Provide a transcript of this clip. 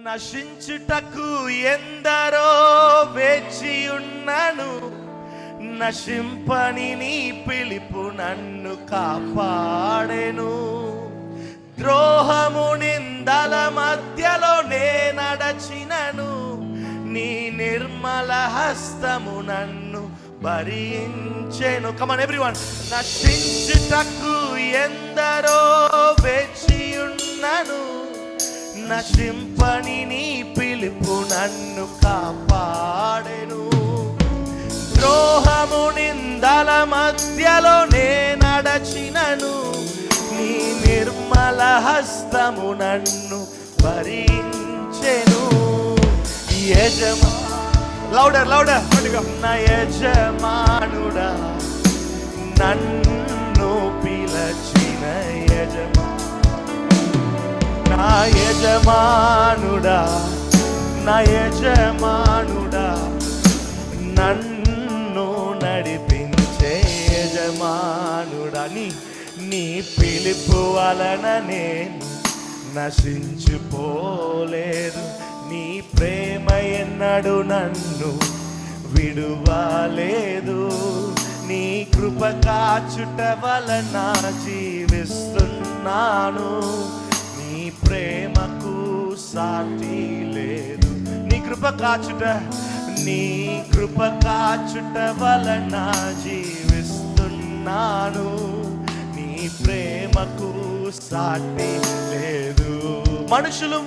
నశించుటకు ఎందరో వేచి ఉన్నను, నశింపని నీ పిలుపు నన్ను కాపాడెను. ద్రోహము నిందల మధ్యలో నే నడచినను, నీ నిర్మల హస్తము నన్ను భరించెను. కమాన్ ఎవ్రీవన్. నశించుటకు ఎందరో వేచి ఉన్నను, నశింపని నీ పిలుపు నన్ను కాపాడెను. ద్రోహము నిందల మధ్యలో నే నడచినను, నీ నిర్మల హస్తము నన్ను భరించెను. లౌడర్ నా యజమానుడా, నన్ను పిలచిన నా యజమానుడా, నా యజమానుడా, నన్ను నడిపించే యజమానుడా. నీ పిలుపు వలన నేను నశించిపోలేదు, నీ ప్రేమ ఎన్నడు నన్ను విడువలేదు. నీ కృప కాచుట వలన జీవిస్తున్నాను, నీ ప్రేమకు సాటి లేదు. నీ కృప కాచుట వలన జీవిస్తున్నాను, నీ ప్రేమకు సాటి లేదు. మనుషులు